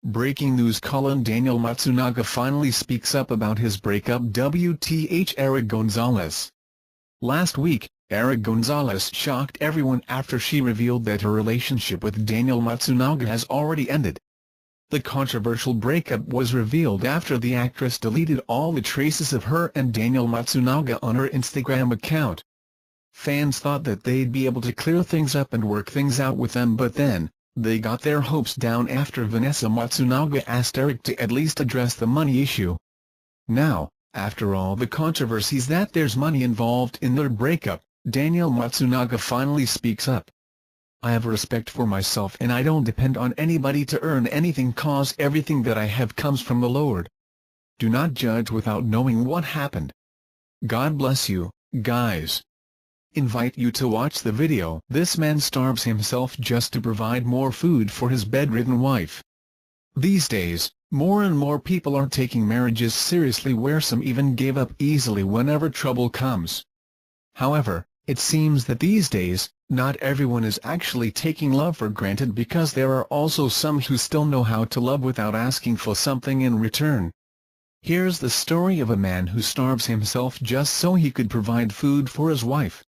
Breaking news: Daniel Matsunaga finally speaks up about his breakup. WTH Erich Gonzales. Last week, Erich Gonzales shocked everyone after she revealed that her relationship with Daniel Matsunaga has already ended. The controversial breakup was revealed after the actress deleted all the traces of her and Daniel Matsunaga on her Instagram account. Fans thought that they'd be able to clear things up and work things out with them, but then they got their hopes down after Vanessa Matsunaga asked Erich to at least address the money issue. Now, after all the controversies that there's money involved in their breakup, Daniel Matsunaga finally speaks up. "I have respect for myself and I don't depend on anybody to earn anything, cause everything that I have comes from the Lord. Do not judge without knowing what happened. God bless you, guys." Invite you to watch the video. This man starves himself just to provide more food for his bedridden wife. These days, more and more people are taking marriages seriously, where some even give up easily whenever trouble comes. However, it seems that these days, not everyone is actually taking love for granted, because there are also some who still know how to love without asking for something in return. Here's the story of a man who starves himself just so he could provide food for his wife.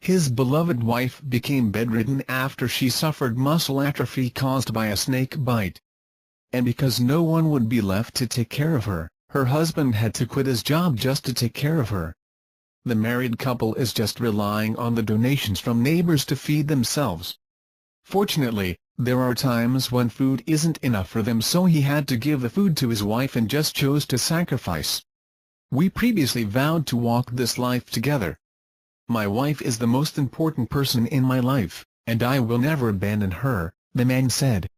His beloved wife became bedridden after she suffered muscle atrophy caused by a snake bite. And because no one would be left to take care of her, her husband had to quit his job just to take care of her. The married couple is just relying on the donations from neighbors to feed themselves. Fortunately, there are times when food isn't enough for them, so he had to give the food to his wife and just chose to sacrifice. "We previously vowed to walk this life together. My wife is the most important person in my life, and I will never abandon her," the man said.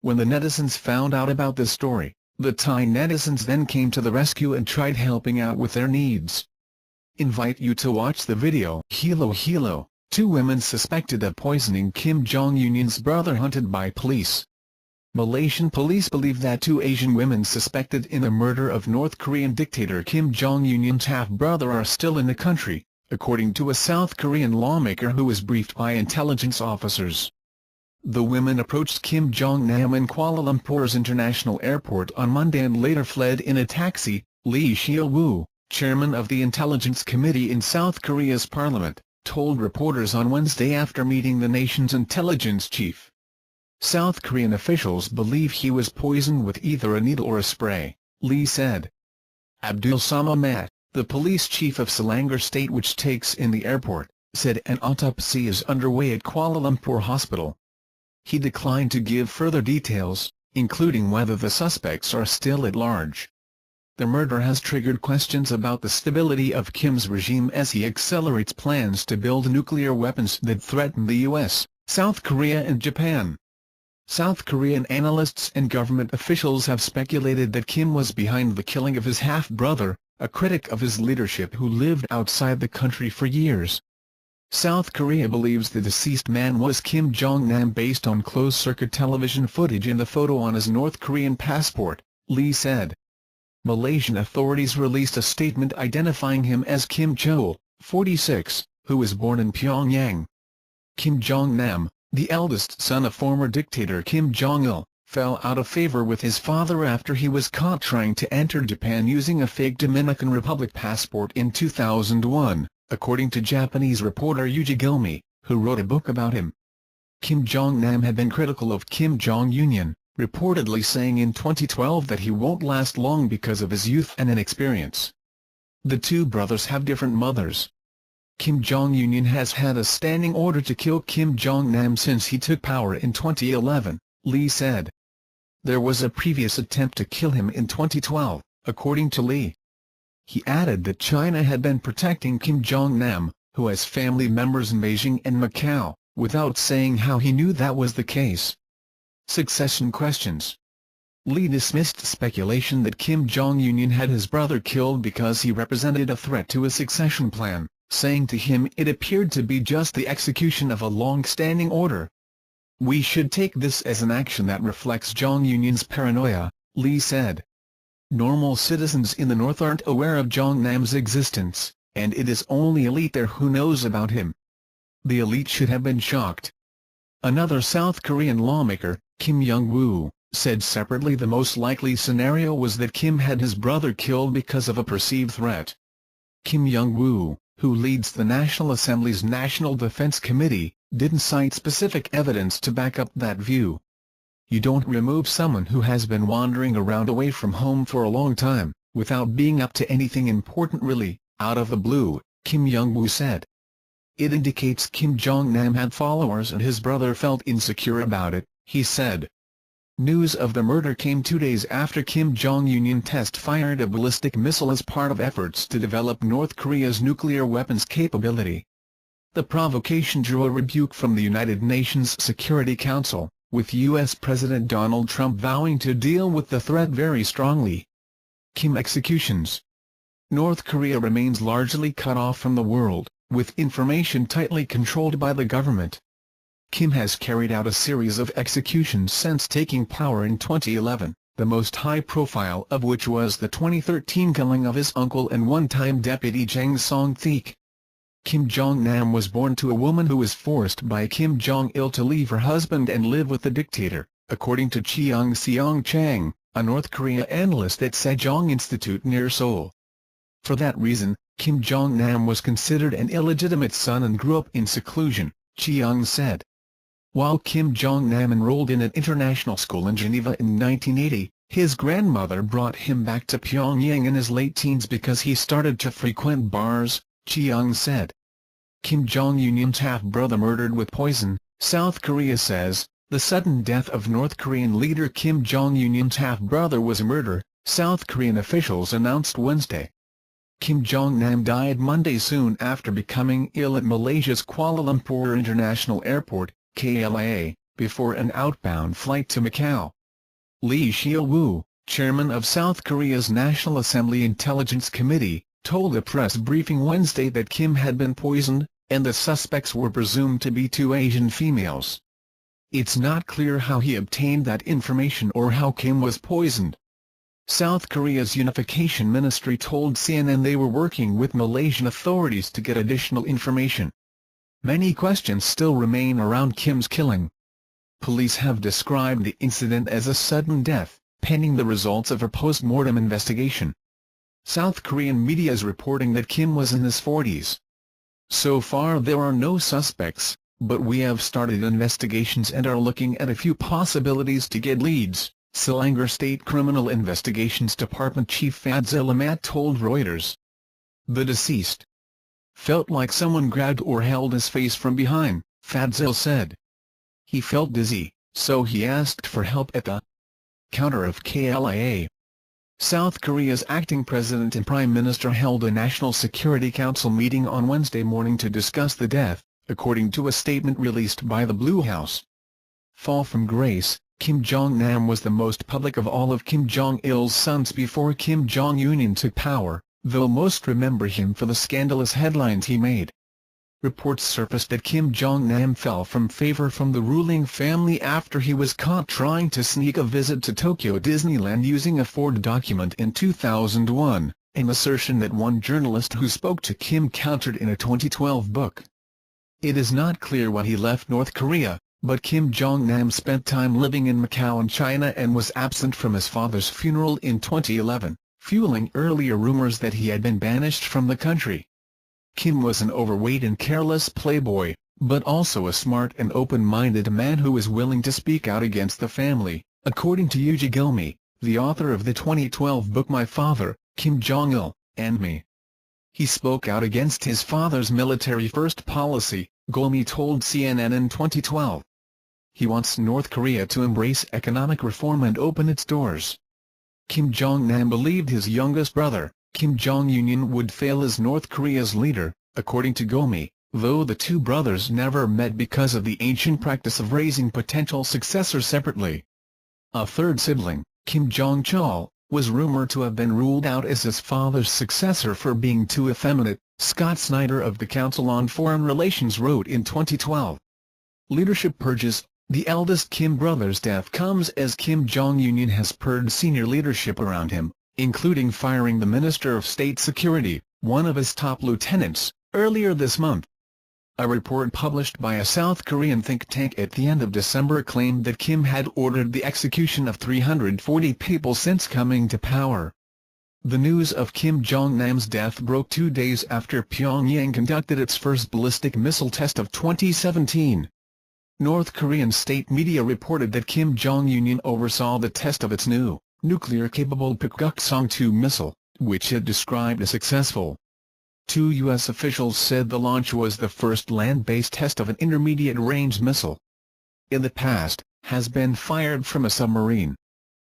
When the netizens found out about this story, the Thai netizens then came to the rescue and tried helping out with their needs. Invite you to watch the video. Hilo. 2 women suspected of poisoning Kim Jong-un's brother hunted by police. Malaysian police believe that 2 Asian women suspected in the murder of North Korean dictator Kim Jong-un's half-brother are still in the country, according to a South Korean lawmaker who was briefed by intelligence officers. The women approached Kim Jong-nam in Kuala Lumpur's international airport on Monday and later fled in a taxi, Lee Sheo-woo, chairman of the Intelligence Committee in South Korea's parliament, told reporters on Wednesday after meeting the nation's intelligence chief. South Korean officials believe he was poisoned with either a needle or a spray, Lee said. Abdul Samad, the police chief of Selangor State, which takes in the airport, said an autopsy is underway at Kuala Lumpur Hospital. He declined to give further details, including whether the suspects are still at large. The murder has triggered questions about the stability of Kim's regime as he accelerates plans to build nuclear weapons that threaten the U.S., South Korea and Japan. South Korean analysts and government officials have speculated that Kim was behind the killing of his half-brother, a critic of his leadership who lived outside the country for years. South Korea believes the deceased man was Kim Jong-nam based on closed-circuit television footage in the photo on his North Korean passport, Lee said. Malaysian authorities released a statement identifying him as Kim Chol, 46, who was born in Pyongyang. Kim Jong-nam, the eldest son of former dictator Kim Jong-il, fell out of favor with his father after he was caught trying to enter Japan using a fake Dominican Republic passport in 2001, according to Japanese reporter Yuji Gilmi, who wrote a book about him. Kim Jong-nam had been critical of Kim Jong-un, reportedly saying in 2012 that he won't last long because of his youth and inexperience. The 2 brothers have different mothers. Kim Jong-un has had a standing order to kill Kim Jong-nam since he took power in 2011, Lee said. There was a previous attempt to kill him in 2012, according to Lee. He added that China had been protecting Kim Jong-nam, who has family members in Beijing and Macau, without saying how he knew that was the case. Succession questions. Lee dismissed speculation that Kim Jong-un had his brother killed because he represented a threat to a succession plan, saying to him it appeared to be just the execution of a long-standing order. "We should take this as an action that reflects Jong-un's paranoia," Lee said. Normal citizens in the north aren't aware of Jong-nam's existence, and it is only elite there who knows about him. The elite should have been shocked. Another South Korean lawmaker, Kim Young-woo, said separately the most likely scenario was that Kim had his brother killed because of a perceived threat. Kim Young-woo, who leads the National Assembly's National Defense Committee, didn't cite specific evidence to back up that view. "You don't remove someone who has been wandering around away from home for a long time, without being up to anything important really, out of the blue," Kim Young-woo said. "It indicates Kim Jong-nam had followers and his brother felt insecure about it," he said. News of the murder came 2 days after Kim Jong-un test-fired a ballistic missile as part of efforts to develop North Korea's nuclear weapons capability. The provocation drew a rebuke from the United Nations Security Council, with U.S. President Donald Trump vowing to deal with the threat very strongly. Kim executions. North Korea remains largely cut off from the world, with information tightly controlled by the government. Kim has carried out a series of executions since taking power in 2011, the most high-profile of which was the 2013 killing of his uncle and one-time deputy Jang Song-theek. Kim Jong-nam was born to a woman who was forced by Kim Jong-il to leave her husband and live with the dictator, according to Cheong Seong-chang, a North Korea analyst at Sejong Institute near Seoul. For that reason, Kim Jong-nam was considered an illegitimate son and grew up in seclusion, Cheong said. While Kim Jong-nam enrolled in an international school in Geneva in 1980, his grandmother brought him back to Pyongyang in his late teens because he started to frequent bars, Cheong said. Kim Jong-un's half-brother murdered with poison, South Korea says. The sudden death of North Korean leader Kim Jong-un's half-brother was a murder, South Korean officials announced Wednesday. Kim Jong-nam died Monday soon after becoming ill at Malaysia's Kuala Lumpur International Airport, KLIA, before an outbound flight to Macau. Lee Sheo-woo, chairman of South Korea's National Assembly Intelligence Committee, told a press briefing Wednesday that Kim had been poisoned, and the suspects were presumed to be 2 Asian females. It's not clear how he obtained that information or how Kim was poisoned. South Korea's Unification Ministry told CNN they were working with Malaysian authorities to get additional information. Many questions still remain around Kim's killing. Police have described the incident as a sudden death, pending the results of a post-mortem investigation. South Korean media is reporting that Kim was in his 40s. So far there are no suspects, but we have started investigations and are looking at a few possibilities to get leads, Selangor State Criminal Investigations Department Chief Fadzil Ahmad told Reuters. The deceased felt like someone grabbed or held his face from behind, Fadzil said. He felt dizzy, so he asked for help at the counter of KLIA. South Korea's acting president and prime minister held a National Security Council meeting on Wednesday morning to discuss the death, according to a statement released by the Blue House. Fall from grace. Kim Jong-nam was the most public of all of Kim Jong-il's sons before Kim Jong-un took power, though most remember him for the scandalous headlines he made. Reports surfaced that Kim Jong-nam fell from favor from the ruling family after he was caught trying to sneak a visit to Tokyo Disneyland using a Ford document in 2001, an assertion that one journalist who spoke to Kim countered in a 2012 book. It is not clear why he left North Korea, but Kim Jong-nam spent time living in Macau and China and was absent from his father's funeral in 2011, fueling earlier rumors that he had been banished from the country. Kim was an overweight and careless playboy, but also a smart and open-minded man who was willing to speak out against the family, according to Yuji Gilmi, the author of the 2012 book My Father, Kim Jong-il, and Me. He spoke out against his father's military-first policy, Gilmi told CNN in 2012. He wants North Korea to embrace economic reform and open its doors. Kim Jong-nam believed his youngest brother, Kim Jong-un, would fail as North Korea's leader, according to Gilmi, though the two brothers never met because of the ancient practice of raising potential successors separately. A third sibling, Kim Jong-chol, was rumored to have been ruled out as his father's successor for being too effeminate, Scott Snyder of the Council on Foreign Relations wrote in 2012. Leadership purges. The eldest Kim brother's death comes as Kim Jong-un has purged senior leadership around him, including firing the Minister of State Security, one of his top lieutenants, earlier this month. A report published by a South Korean think tank at the end of December claimed that Kim had ordered the execution of 340 people since coming to power. The news of Kim Jong-nam's death broke 2 days after Pyongyang conducted its first ballistic missile test of 2017. North Korean state media reported that Kim Jong-un oversaw the test of its new, nuclear-capable Pukguksong-2 missile, which it described as successful. 2 U.S. officials said the launch was the first land-based test of an intermediate-range missile. In the past, has been fired from a submarine.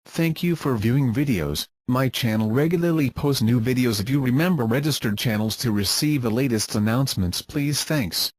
Thank you for viewing videos. My channel regularly posts new videos. If you remember registered channels to receive the latest announcements, please. Thanks.